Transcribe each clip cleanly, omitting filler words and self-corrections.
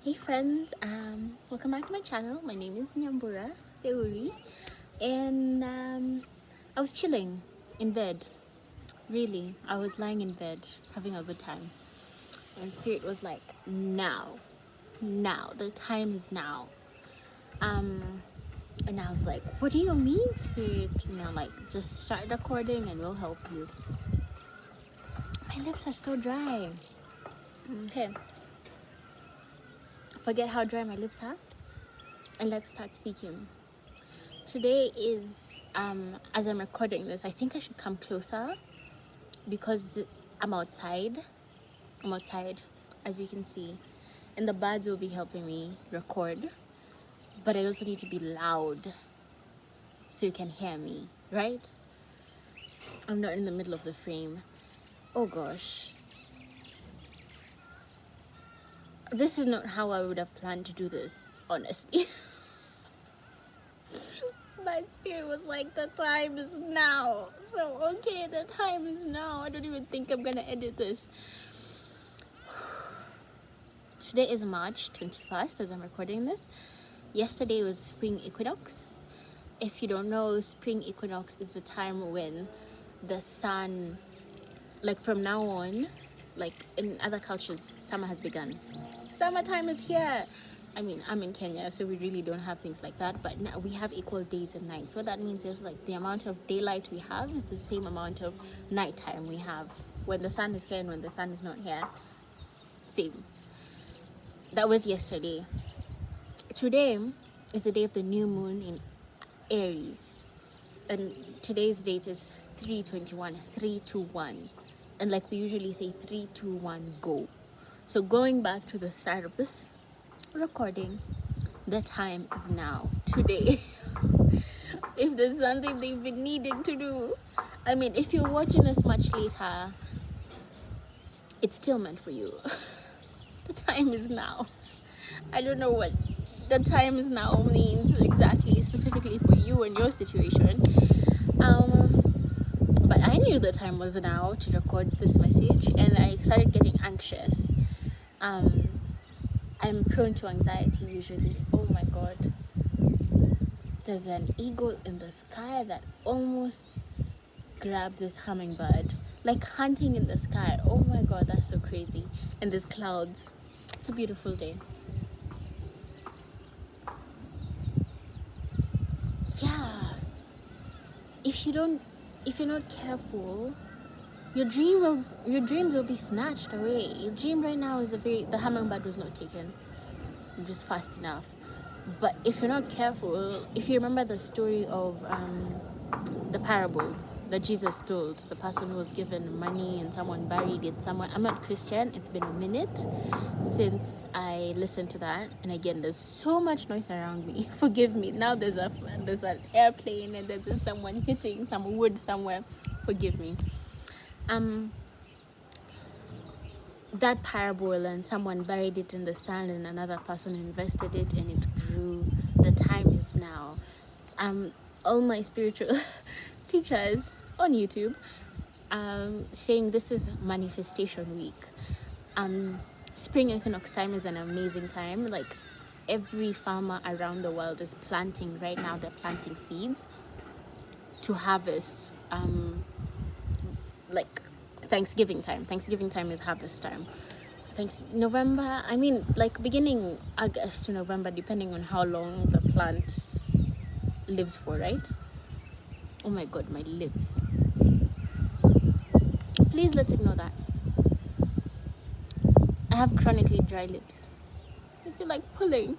Hey friends, welcome back to my channel. My name is Nyambura Theuri, and I was chilling in bed. Really, I was lying in bed having a good time, and Spirit was like, now, the time is now. And I was like, what do you mean, Spirit? You know, like, just start recording and we'll help you. My lips are so dry. Okay, forget how dry my lips are, and let's start speaking. Today is as I'm recording this, I think I should come closer because I'm outside as you can see, and the birds will be helping me record, but I also need to be loud so you can hear me, right? I'm not in the middle of the frame. Oh gosh, this is not how I would have planned to do this, honestly. My Spirit was like, the time is now. So okay, the time is now. I don't even think I'm gonna edit this. Today is March 21st as I'm recording this. Yesterday was spring equinox. If you don't know, spring equinox is the time when the sun, like from now on, like in other cultures, summer has begun. Summertime is here. I mean, I'm in Kenya, so we really don't have things like that, but now we have equal days and nights. What that means is, like, the amount of daylight we have is the same amount of nighttime we have. When the sun is here and when the sun is not here, same. That was yesterday. Today is the day of the new moon in Aries, and today's date is 3/21, 3/21, and like we usually say, 3/2/1 go. So going back to the start of this recording, the time is now, today. If there's something they've been needing to do, I mean, if you're watching this much later, it's still meant for you. The time is now. I don't know what the time is now means exactly, specifically for you and your situation, but I knew the time was now to record this message, and I started getting anxious. I'm prone to anxiety usually. Oh my god. There's an eagle in the sky that almost grabbed this hummingbird. Like hunting in the sky. Oh my god, that's so crazy. And there's clouds. It's a beautiful day. Yeah. If you're not careful, your dreams will be snatched away. Your dream right now is the hummingbird was not taken just fast enough. But if you're not careful, if you remember the story of the parables that Jesus told, the person who was given money and someone buried it somewhere. I'm not Christian. It's been a minute since I listened to that, and again, there's so much noise around me. Forgive me. Now there's an airplane, and then there's someone hitting some wood somewhere. Forgive me. That parable, and someone buried it in the sand and another person invested it and it grew. The time is now. All my spiritual teachers on YouTube saying this is manifestation week. Spring equinox time is an amazing time. Like, every farmer around the world is planting right now. They're planting seeds to harvest. Like Thanksgiving time is harvest time. November, I mean, like beginning August to November, depending on how long the plant lives for, right? Oh my god, my lips. Please, let's ignore that. I have chronically dry lips. I feel like pulling.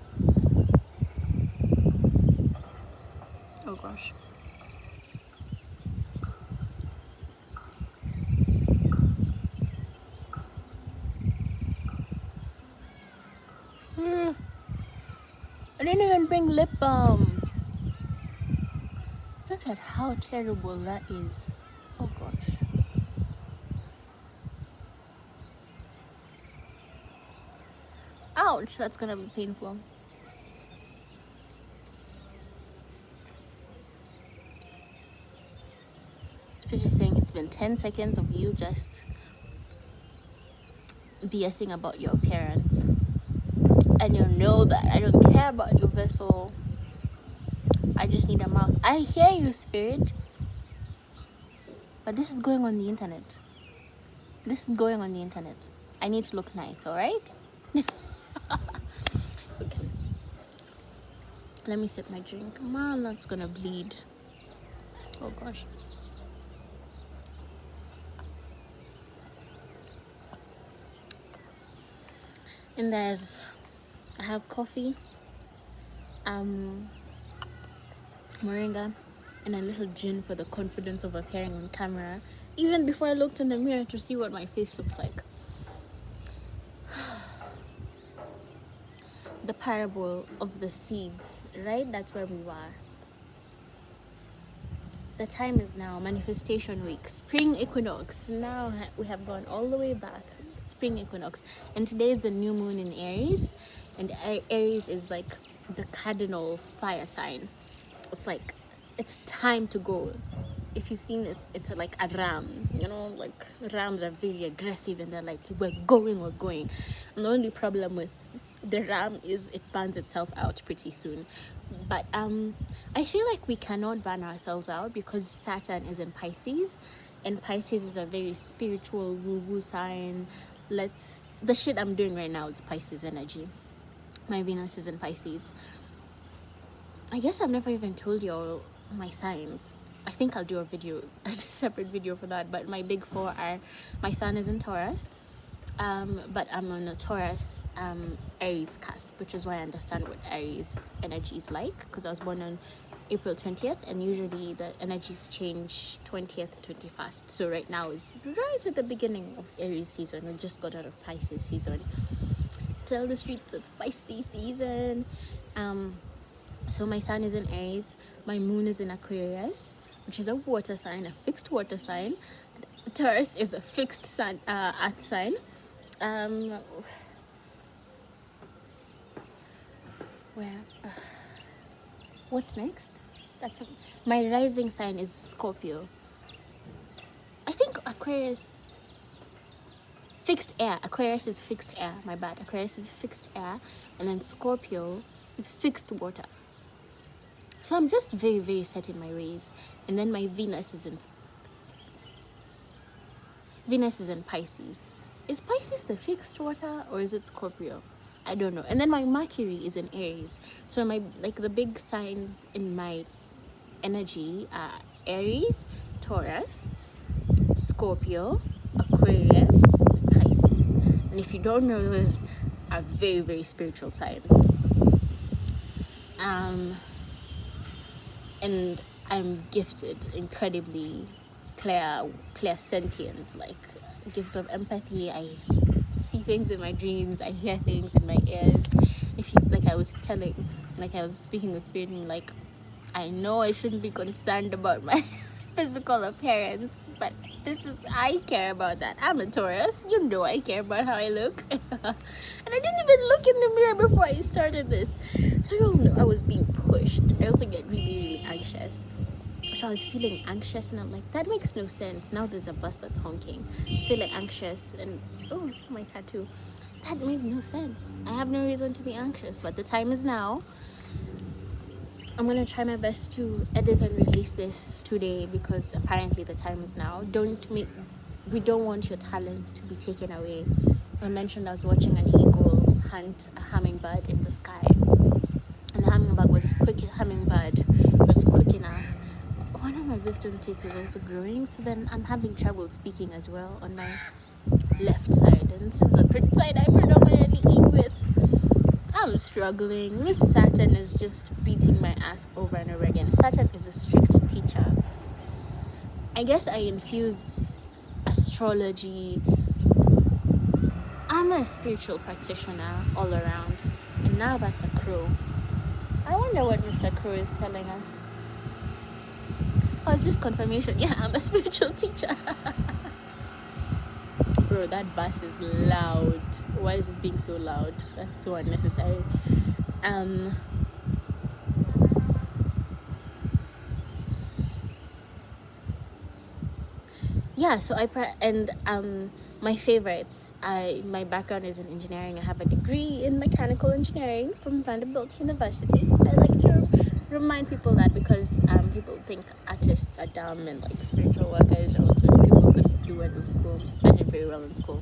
Oh gosh. I didn't even bring lip balm. Look at how terrible that is. Oh gosh. Ouch, that's gonna be painful. Especially saying it's been 10 seconds of you just BSing about your appearance. And you know that I don't care about your vessel. I just need a mouth. I hear you, spirit. But this is going on the internet. This is going on the internet. I need to look nice, alright? Okay. Let me sip my drink. Man, that's gonna bleed. Oh gosh. And I have coffee, moringa, and a little gin for the confidence of appearing on camera, even before I looked in the mirror to see what my face looked like. The parable of the seeds, right? That's where we were. The time is now, manifestation week, spring equinox. Now we have gone all the way back, spring equinox. And today is the new moon in Aries. And Aries is like the cardinal fire sign. It's like, it's time to go. If you've seen it, it's like a ram, you know, like rams are very aggressive and they're like, we're going. And the only problem with the ram is it burns itself out pretty soon. But I feel like we cannot burn ourselves out because Saturn is in Pisces, and Pisces is a very spiritual woo-woo sign. The shit I'm doing right now is Pisces energy. My Venus is in Pisces. I guess I've never even told you all my signs. I think I'll do a separate video for that. But my big four are, my sun is in Taurus, but I'm on a Taurus Aries cusp, which is why I understand what Aries energy is like, because I was born on April 20th, and usually the energies change 20th, 21st. So right now is right at the beginning of Aries season. We just got out of Pisces season. Tell the streets it's Pisces season. So my sun is in Aries, my moon is in Aquarius, which is a water sign, a fixed water sign. Taurus is a fixed sun, earth sign. What's next? My rising sign is Scorpio. I think Aquarius, fixed air. Aquarius is fixed air, my bad. Aquarius is fixed air, and then Scorpio is fixed water. So I'm just very, very set in my ways. And then my Venus is in Pisces. Is Pisces the fixed water or is it Scorpio? I don't know. And then my Mercury is in Aries. So the big signs in my energy are Aries, Taurus, Scorpio, Aquarius, Pisces. And if you don't know, those are very, very spiritual signs. And I'm gifted, incredibly clairsentient, like gift of empathy. I see things in my dreams, I hear things in my ears. I was speaking with spirit, and like, I know I shouldn't be concerned about my physical appearance, but I care about that. I'm a Taurus, you know I care about how I look. And I didn't even look in the mirror before I started this. So you'll know I was being pushed. I also get really, really anxious. So I was feeling anxious, and I'm like, that makes no sense. Now there's a bus that's honking. I was feeling anxious, and oh, my tattoo. That made no sense. I have no reason to be anxious, but the time is now. I'm gonna try my best to edit and release this today, because apparently the time is now. We don't want your talents to be taken away. I mentioned I was watching an eagle hunt a hummingbird in the sky, and the hummingbird was quick enough. One of my wisdom teeth is also growing, so then I'm having trouble speaking as well on my left side, and this is the side I predominantly eat with. I'm struggling. Miss Saturn is just beating my ass over and over again. Saturn is a strict teacher. I guess I infuse astrology. I'm a spiritual practitioner all around, and now that's a crow. I wonder what Mr. Crow is telling us. Oh, it's just confirmation. Yeah, I'm a spiritual teacher. Bro, that bus is loud. Why is it being so loud? That's so unnecessary. yeah, so my favorites, my background is in engineering. I have a degree in mechanical engineering from Vanderbilt University. I like to remind people that, because people think artists are dumb and like spiritual workers, or people who couldn't do well in school. I did very well in school.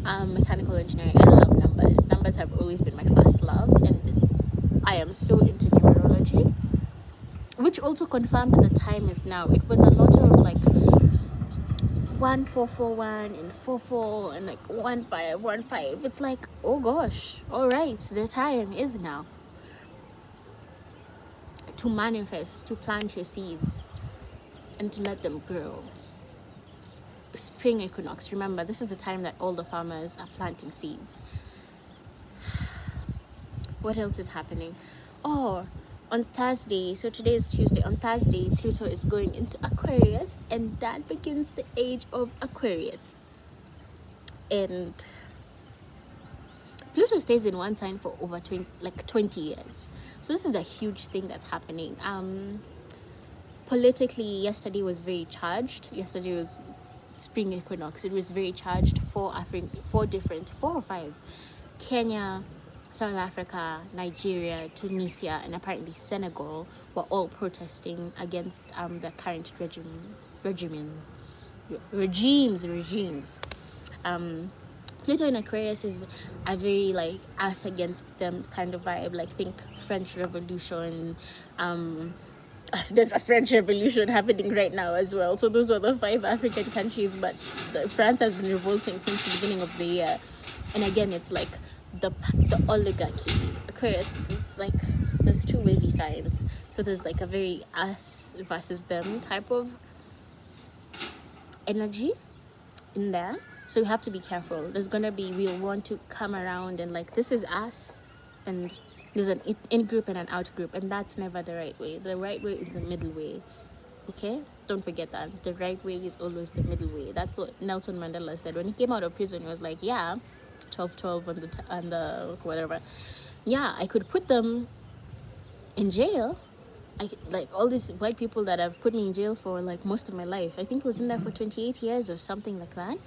Mechanical engineering, I love numbers. Numbers have always been my first love, and I am so into numerology, which also confirmed that the time is now. It was a lot of like 1441 and 44 and like 1515. It's like, oh gosh, all right, the time is now to manifest, to plant your seeds and to let them grow. Spring equinox, remember, this is the time that all the farmers are planting seeds. What else is happening? Oh, on Thursday, so today is Tuesday, on Thursday, Pluto is going into Aquarius, and that begins the age of Aquarius. And Pluto stays in one sign for over 20 years. So this is a huge thing that's happening. Politically, yesterday was very charged. Yesterday was spring equinox. It was very charged. 4 or 5. Kenya, South Africa, Nigeria, Tunisia, and apparently Senegal were all protesting against the current regimes. Pluto in Aquarius is a very like us against them kind of vibe. Like, think French Revolution. There's a French Revolution happening right now as well. So those are the 5 African countries, but France has been revolting since the beginning of the year. And again, it's like the oligarchy. Aquarius, it's like there's 2 wavy signs. So there's like a very us versus them type of energy in there. So we have to be careful. We'll want to come around and like, this is us, and there's an in group and an out group, and that's never the right way. The right way is the middle way. Okay? Don't forget that. The right way is always the middle way. That's what Nelson Mandela said. When he came out of prison, he was like, yeah, 12-12 on the whatever. Yeah, I could put them in jail. Like all these white people that have put me in jail for like most of my life. I think it was in there for 28 years or something like that.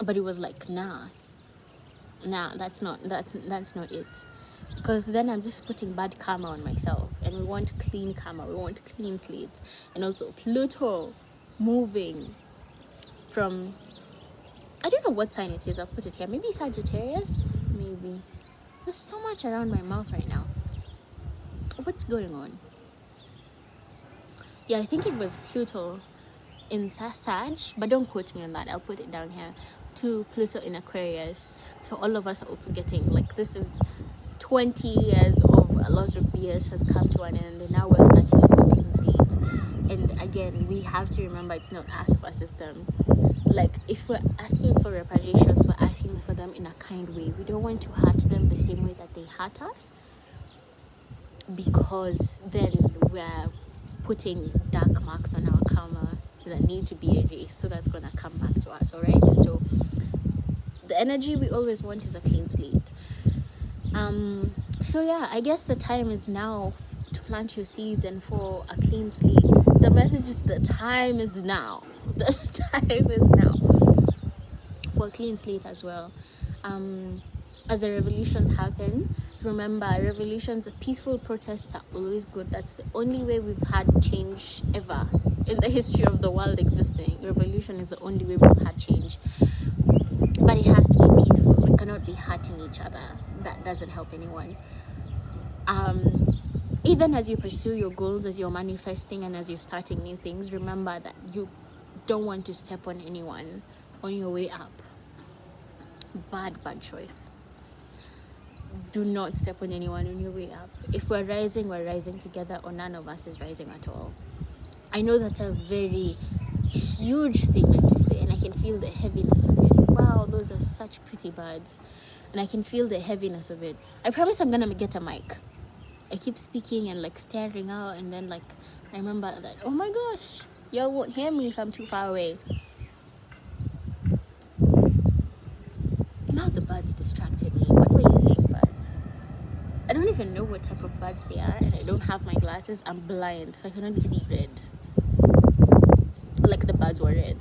But it was like, nah, that's not it. Because then I'm just putting bad karma on myself. And we want clean karma. We want clean slates. And also Pluto moving from, I don't know what sign it is. I'll put it here. Maybe Sagittarius? Maybe. There's so much around my mouth right now. What's going on? Yeah, I think it was Pluto in Sag. But don't quote me on that. I'll put it down here. To Pluto in Aquarius. So all of us are also getting, like, this is 20 years of a lot of BS has come to an end, and now we're starting a new clean slate. And again, we have to remember it's not us versus them. Like, if we're asking for reparations, we're asking for them in a kind way. We don't want to hurt them the same way that they hurt us, because then we're putting dark marks on our karma that need to be erased, so that's gonna come back to us. All right, so the energy we always want is a clean slate. So yeah, I guess the time is now to plant your seeds and for a clean slate. The message is the time is now. The time is now for a clean slate as well. As the revolutions happen, remember, revolutions, peaceful protests are always good. That's the only way we've had change ever in the history of the world existing. Revolution is the only way we've had change. But it has to be peaceful. We cannot be hurting each other. That doesn't help anyone. Even as you pursue your goals, as you're manifesting and as you're starting new things, remember that you don't want to step on anyone on your way up. Bad choice. Do not step on anyone on your way up. If we're rising together, or none of us is rising at all. I know that's a very huge statement to say, and I can feel the heaviness of it. Wow, those are such pretty birds. And I can feel the heaviness of it. I promise I'm gonna get a mic. I keep speaking and like staring out, and then like I remember that, oh my gosh, y'all won't hear me if I'm too far away. Now the birds distracted me. What were you saying, birds? I don't even know what type of birds they are, and I don't have my glasses. I'm blind, so I can only see red. Like the bird birds were red.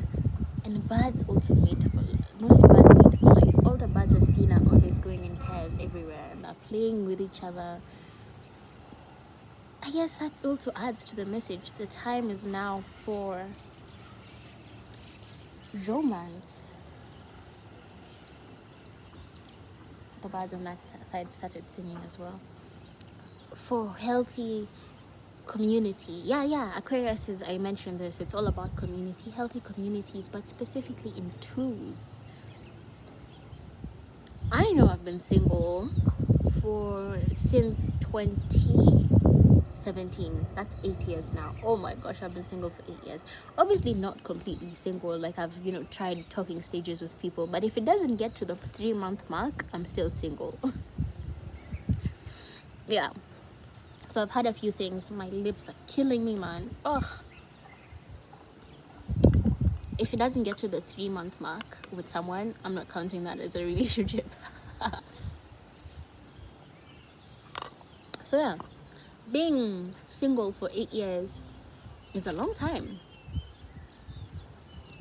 And birds also mate for, most birds mate for life. All the birds I've seen are always going in pairs everywhere and are playing with each other. I guess that also adds to the message. The time is now for romance. The birds on that side started singing as well. For healthy community. Yeah, Aquarius is, I mentioned this, it's all about community, healthy communities, but specifically in twos. I know I've been single since 2017. That's 8 years now. Oh my gosh, I've been single for 8 years. Obviously not completely single, like I've tried talking stages with people, but if it doesn't get to the 3-month mark, I'm still single. Yeah, so I've had a few things. My lips are killing me, man. Ugh. If it doesn't get to the 3-month mark with someone, I'm not counting that as a relationship. So yeah, being single for 8 years is a long time.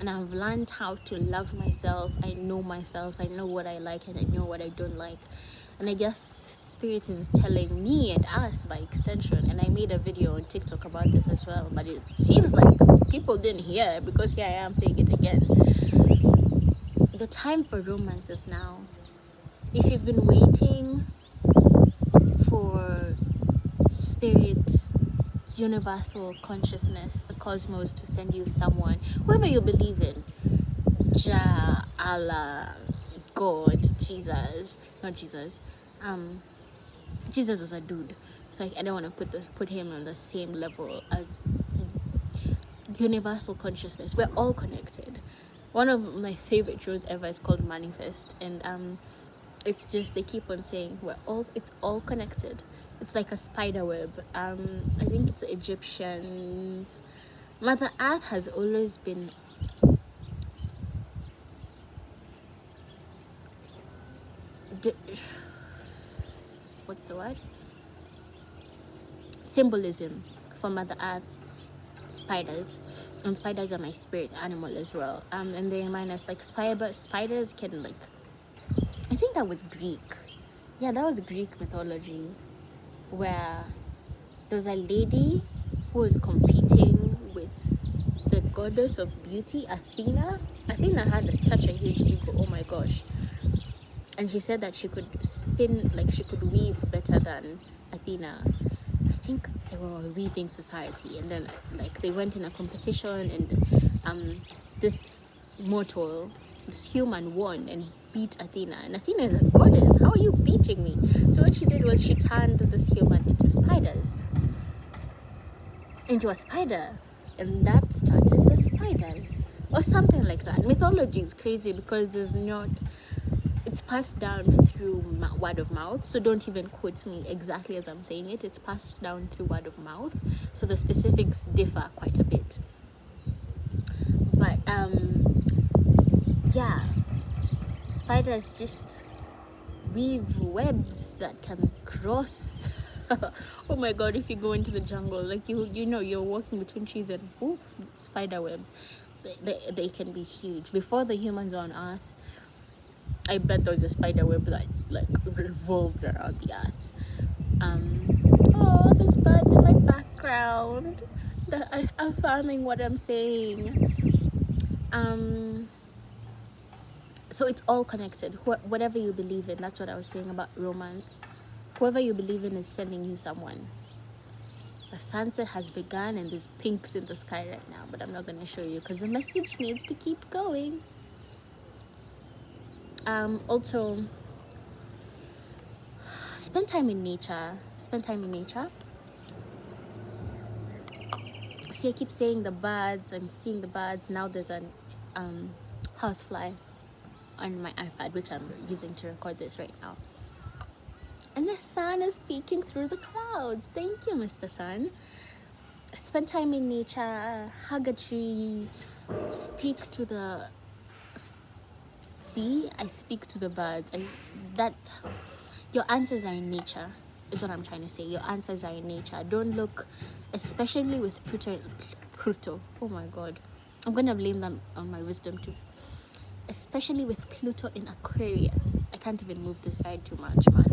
And I've learned how to love myself. I know myself. I know what I like and I know what I don't like. And I guess Spirit is telling me and us by extension. And I made a video on TikTok about this as well. But it seems like people didn't hear, because here I am saying it again. The time for romance is now. If you've been waiting for Spirit, universal consciousness, the cosmos, to send you someone, whoever you believe in, Jah, Allah, God, Jesus, not Jesus. Jesus was a dude, so I don't want to put him on the same level as universal consciousness. We're all connected. One of my favorite shows ever is called Manifest, and it's just, they keep on saying it's all connected. It's like a spider web. I think it's Egyptian. Mother Earth has always been what's the word? Symbolism for Mother Earth. Spiders, and spiders are my spirit animal as well. And they remind us, like, spiders can, like, I think that was Greek. Yeah, that was Greek mythology, where there was a lady who was competing with the goddess of beauty, Athena. Athena had such a huge ego, oh my gosh. And she said that she could spin, like she could weave better than Athena. I think they were a weaving society, and then like they went in a competition, and this mortal, this human, won and beat Athena. And Athena is a goddess. How are you beating me? So what she did was she turned this human into a spider, and that started the spiders, or something like that. Mythology is crazy because it's passed down through word of mouth, so don't even quote me exactly as I'm saying it. It's passed down through word of mouth, so the specifics differ quite a bit. But yeah, spiders just weave webs that can cross. Oh my god, if you go into the jungle, like you're walking between trees and spider web, they can be huge. Before the humans on Earth, I bet there was a spider web that like revolved around the Earth. Oh, there's birds in my background that are affirming what I'm saying. So it's all connected. Whatever you believe in, that's what I was saying about romance. Whoever you believe in is sending you someone. The sunset has begun and there's pinks in the sky right now, but I'm not going to show you because the message needs to keep going. Also, spend time in nature. See, I keep saying the birds. I'm seeing the birds. Now there's an housefly on my iPad, which I'm using to record this right now. And the sun is peeking through the clouds. Thank you, Mr. Sun. Spend time in nature, hug a tree, speak to the sea. I speak to the birds. Your answers are in nature, is what I'm trying to say. Your answers are in nature. Don't look, especially with Pluto. Oh my god. I'm gonna blame them on my wisdom tooth, especially with Pluto in Aquarius. I can't even move this side too much, man.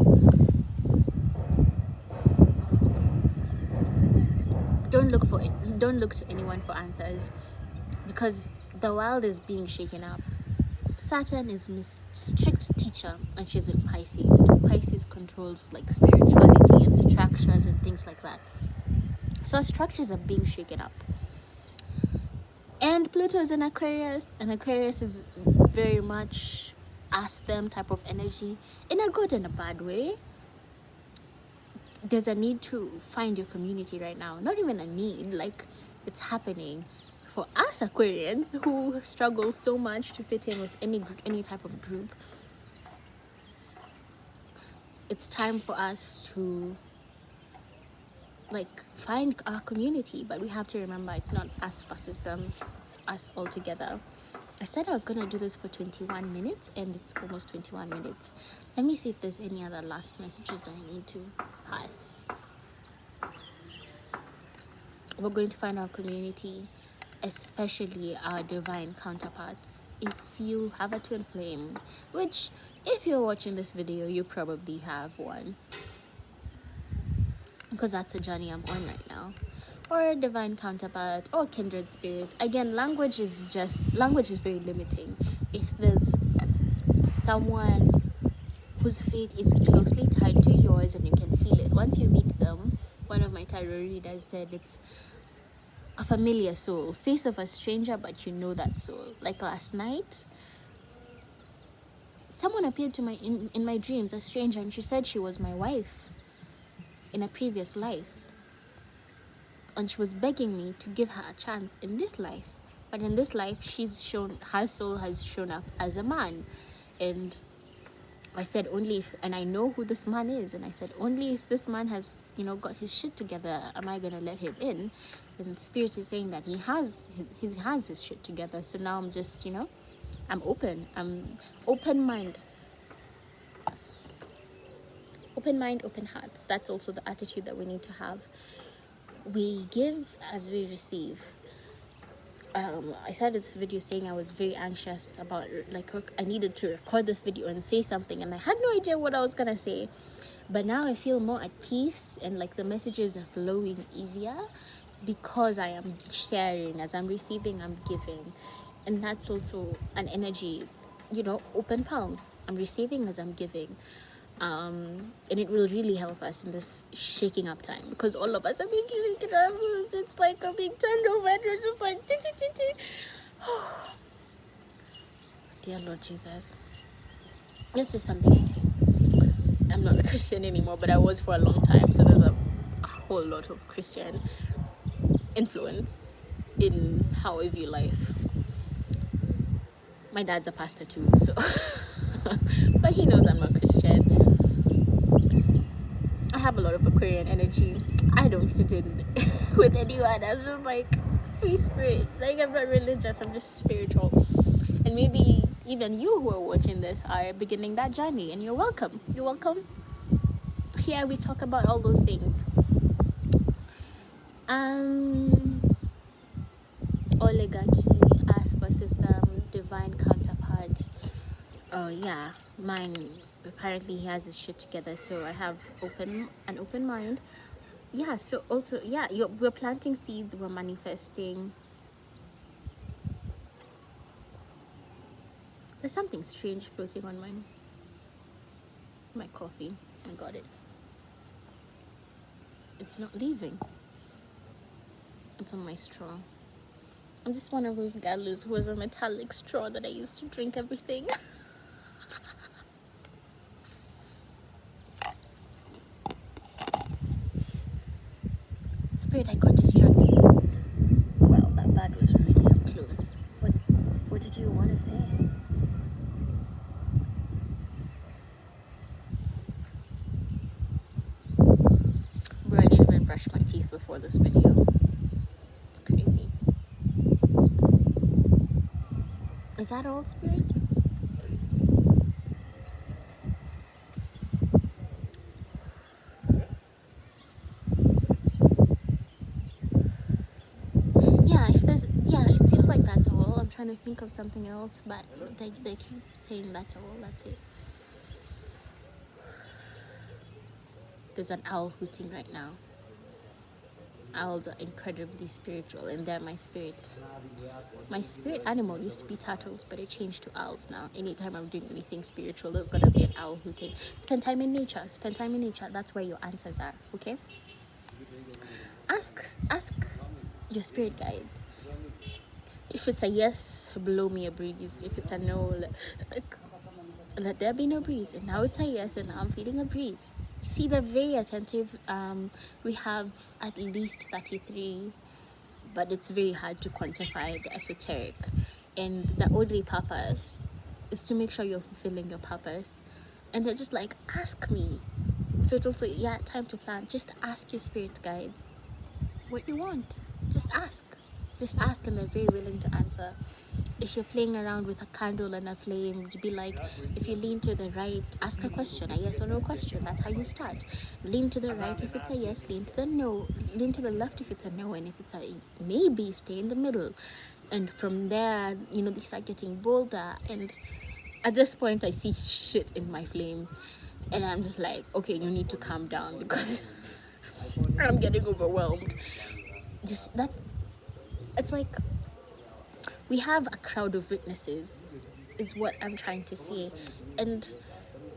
Don't look to anyone for answers, because the world is being shaken up. Saturn is Miss Strict Teacher, and she's in Pisces, and Pisces controls like spirituality and structures and things like that. So structures are being shaken up. And Pluto is in Aquarius, and Aquarius is very much ask them type of energy, in a good and a bad way. There's a need to find your community right now. Not even a need, like it's happening. For us Aquarians who struggle so much to fit in with any type of group, it's time for us to like find our community. But we have to remember, it's not us versus them, it's us all together. I said I was going to do this for 21 minutes, and it's almost 21 minutes. Let me see if there's any other last messages that I need to pass. We're going to find our community, especially our divine counterparts. If you have a twin flame, which if you're watching this video, you probably have one, because that's the journey I'm on right now, or a divine counterpart or kindred spirit. Again, language is very limiting. If there's someone whose fate is closely tied to yours and you can feel it once you meet them, one of my tarot readers said it's a familiar soul, face of a stranger, but you know that soul. Like last night, someone appeared to in my dreams, a stranger, and she said she was my wife in a previous life, and she was begging me to give her a chance in this life. But in this life, her soul has shown up as a man. And I said, only if, and I know who this man is, and I said, only if this man has, got his shit together, am I gonna let him in. And spirit is saying that he has his shit together. So now I'm just, I'm open mind, open hearts. That's also the attitude that we need to have. We give as we receive. I started this video saying I was very anxious about, like, I needed to record this video and say something, and I had no idea what I was gonna say. But now I feel more at peace, and like the messages are flowing easier because I am sharing. As I'm receiving, I'm giving. And that's also an energy, open palms. I'm receiving as I'm giving. And it will really help us in this shaking up time, because all of us are being shaken up. It's like I'm being turned over, and you're just like, dear Lord Jesus. This is something I see. I'm not a Christian anymore, but I was for a long time, so there's a whole lot of Christian influence in how I view life. My dad's a pastor too, so but he knows I'm not Christian. I have a lot of Aquarian energy. I don't fit in with anyone. I'm just like free spirit. Like, I'm not religious, I'm just spiritual. And maybe even you who are watching this are beginning that journey, and you're welcome. You're welcome. Here we talk about all those things. Oligarchy, us versus them, divine counterparts. Oh yeah, mine, apparently he has his shit together, so I have an open mind. Yeah, so also, yeah, we're planting seeds, we're manifesting. There's something strange floating on my coffee. I got it. It's not leaving. It's on my straw. I'm just one of those gals who has a metallic straw that I used to drink everything. Spirit, I got distracted. Well, that was really up close. What did you want to say? Bro, I didn't even brush my teeth before this video. It's crazy. Is that all, Spirit? Yeah, it seems like that's all. trying to think of something else, but they keep saying that's all, that's it. There's an owl hooting right now. Owls are incredibly spiritual, and they're my spirit. My spirit animal used to be turtles, but it changed to owls now. Anytime I'm doing anything spiritual, there's gonna be an owl hooting. Spend time in nature. Spend time in nature. That's where your answers are. Okay. Ask your spirit guides. If it's a yes, blow me a breeze. If it's a no, let there be no breeze. And now it's a yes, and now I'm feeling a breeze. See, they're very attentive. We have at least 33, but it's very hard to quantify the esoteric. And the only purpose is to make sure you're fulfilling your purpose. And they're just like, ask me. So it's also, yeah, time to plan. Just ask your spirit guides what you want. Just ask, and they're very willing to answer. If you're playing around with a candle and a flame, you'd be like, if you lean to the right, ask a question, a yes or no question. That's how you start. Lean to the right if it's a yes, lean to the no, lean to the left if it's a no, and if it's a maybe, stay in the middle. And from there, they start getting bolder. And at this point, I see shit in my flame, and I'm just like, okay, you need to calm down because I'm getting overwhelmed. Just that, it's like we have a crowd of witnesses, is what I'm trying to say. And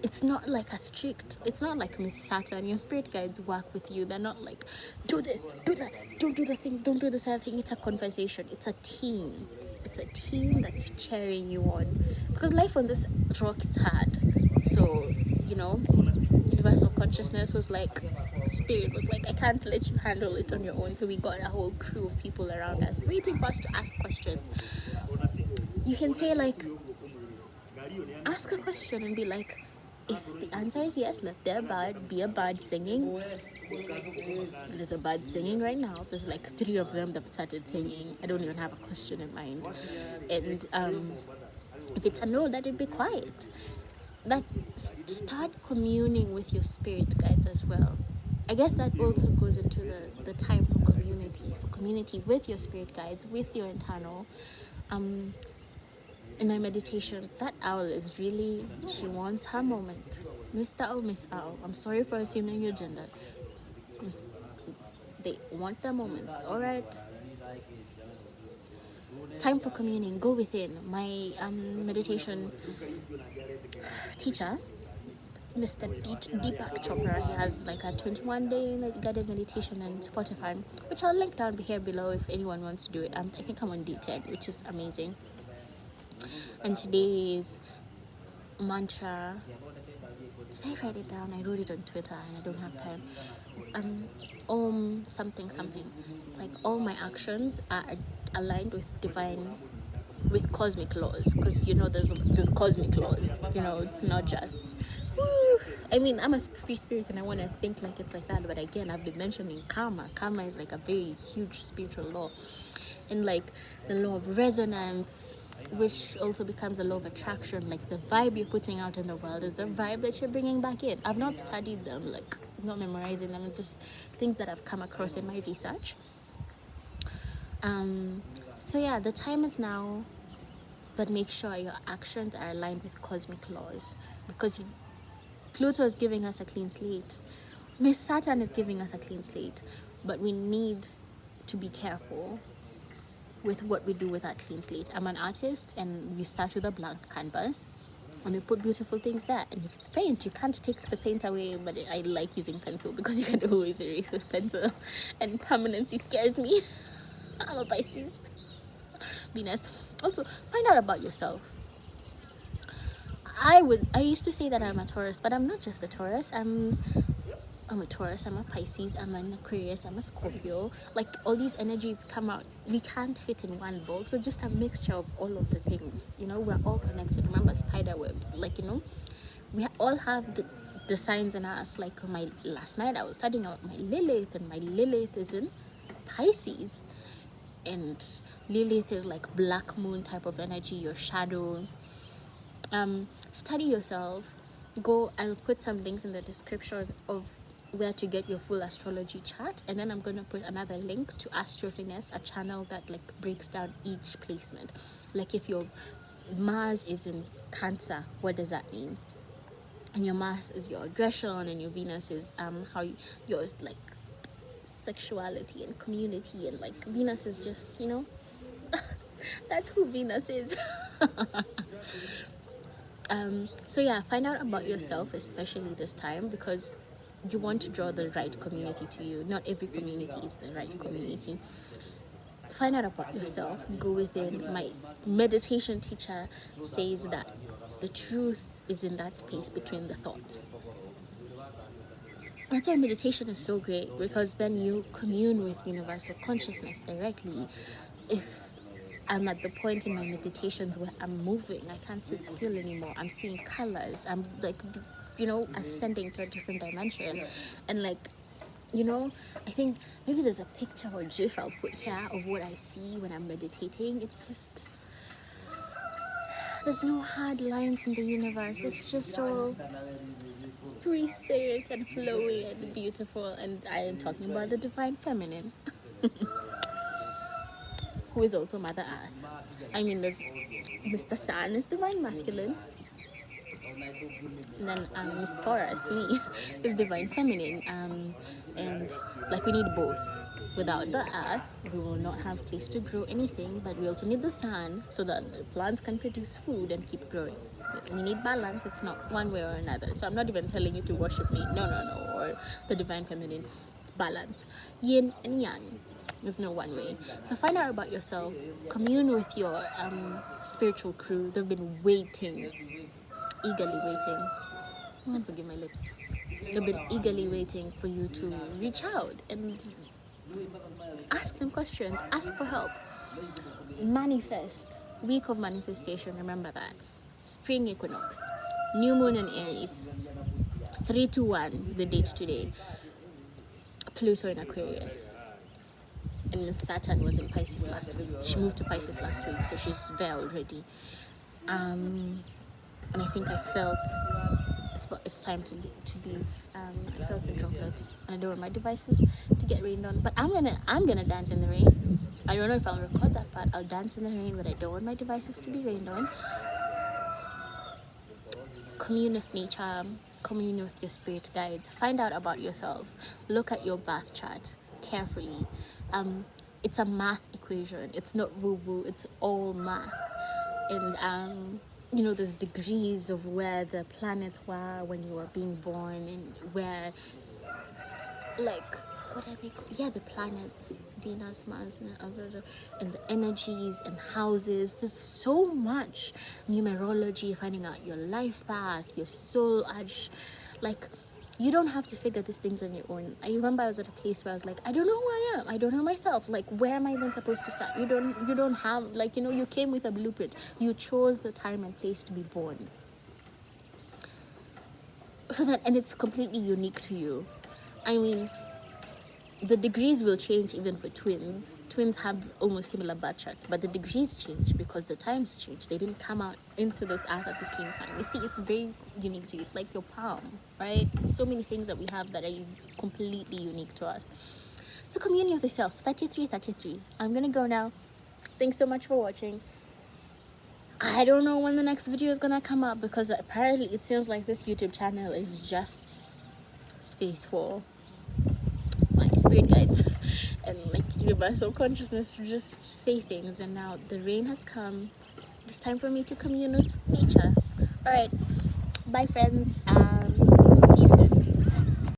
it's not like it's not like Miss Saturn. Your spirit guides work with you. They're not like, do this, do that, don't do the thing, don't do this other thing. It's a conversation. It's a team. It's a team that's cheering you on. Because life on this rock is hard. So, universal consciousness was like, spirit was like, I can't let you handle it on your own. So we got a whole crew of people around us waiting for us to ask questions. You can say like, ask a question and be like, if the answer is yes, let there be a bird singing. There's a bird singing right now. There's like 3 of them that started singing. I don't even have a question in mind. And if it's a no, let it be quiet. That start communing with your spirit guides as well. I guess that also goes into the time for community with your spirit guides, with your internal. In my meditations, that owl is really, she wants her moment. Mr. or Miss Owl, I'm sorry for assuming your gender. They want their moment. All right. Time for communing. Go within. My meditation teacher, Mr. Deepak Chopra, he has like a 21-day guided meditation on Spotify, which I'll link down here below if anyone wants to do it. I think I'm on day 10, which is amazing. And today's mantra, did I write it down? I wrote it on Twitter and I don't have time. Om something. It's like all my actions are aligned with cosmic laws, because there's cosmic laws. It's not just. I mean, I'm a free spirit and I want to think like it's like that, but again, I've been mentioning karma. Karma is like a very huge spiritual law, and like the law of resonance, which also becomes a law of attraction. Like the vibe you're putting out in the world is the vibe that you're bringing back in. I've not studied them, like not memorizing them. It's just things that I've come across in my research. So yeah, the time is now, but make sure your actions are aligned with cosmic laws, because Pluto is giving us a clean slate. Miss Saturn is giving us a clean slate, but we need to be careful with what we do with that clean slate. I'm an artist, and we start with a blank canvas and we put beautiful things there. And if it's paint, you can't take the paint away, but I like using pencil because you can always erase with pencil, and permanency scares me. I'm a Pisces. Venus. Also, find out about yourself. I used to say that I'm a Taurus, but I'm not just a Taurus. I'm a Taurus, I'm a Pisces, I'm an Aquarius, I'm a Scorpio. Like, all these energies come out. We can't fit in one bowl, so just a mixture of all of the things. We're all connected. Remember spiderweb? We all have the signs in us. Like, last night I was studying out my Lilith, and my Lilith is in Pisces. And Lilith is like black moon type of energy, your shadow. Study yourself. I'll put some links in the description of where to get your full astrology chart, and then I'm going to put another link to Astrofinesse, a channel that like breaks down each placement. Like if your Mars is in Cancer, what does that mean? And your Mars is your aggression, and your Venus is your like sexuality and community, and like Venus is just, you know, that's who Venus is. So yeah, find out about yourself, especially this time, because you want to draw the right community to you. Not every community is the right community. Find out about yourself, go within. My meditation teacher says that the truth is in that space between the thoughts. That's why meditation is so great, because then you commune with universal consciousness directly. If I'm at the point in my meditations where I'm moving, I can't sit still anymore, I'm seeing colors, I'm like, you know, ascending to a different dimension. And like, you know, I think maybe there's a picture or gif I'll put here of what I see when I'm meditating. It's just, there's no hard lines in the universe. It's just all free spirit and flowy and beautiful. And I am talking about the divine feminine, who is also Mother Earth. I mean, there's Mr. Sun is divine masculine, and then Miss Taurus, me, is divine feminine. And like, we need both. Without the earth, we will not have place to grow anything, but we also need the sun so that the plants can produce food and keep growing. We need balance. It's not one way or another. So I'm not even telling you to worship me, no, or the divine feminine. It's balance, yin and yang. There's no one way. So find out about yourself, commune with your spiritual crew. They've been waiting, eagerly waiting. Oh, forgive my lips. They've been eagerly waiting for you to reach out and ask them questions, ask for help, manifest. Week of manifestation, remember that. Spring equinox, new moon in Aries, 321, the date today. Pluto in Aquarius, and Miss Saturn was in Pisces last week. She moved to Pisces last week, so she's there already. And I think I felt it's time to leave. I felt in droplets, and I don't want my devices to get rained on. But I'm gonna dance in the rain. I don't know if I'll record that part. I'll dance in the rain, but I don't want my devices to be rained on. Commune with nature, commune with your spirit guides. Find out about yourself. Look at your birth chart carefully. It's a math equation. It's not woo-woo. It's all math. And you know, there's degrees of where the planets were when you were being born, and where, like, what are they called? Yeah, the planets, Venus, Mars, and the energies and houses. There's so much numerology, finding out your life path, your soul edge. Like, you don't have to figure these things on your own. I remember I was at a place where I was like, I don't know who I am. I don't know myself. Like, where am I even supposed to start? You don't have, like, you know, you came with a blueprint. You chose the time and place to be born. So that, and it's completely unique to you. I mean, the degrees will change even for twins. Twins have almost similar birth charts, but the degrees change because the times change. They didn't come out into this earth at the same time. You see, it's very unique to you. It's like your palm, right? So many things that we have that are completely unique to us. So commune with yourself. 33. I'm gonna go now. Thanks so much for watching. I don't know when the next video is gonna come up, because apparently it seems like this YouTube channel is just space for my spirit guides and like universal consciousness to just say things. And now the rain has come. It's time for me to commune with nature. All right, bye friends.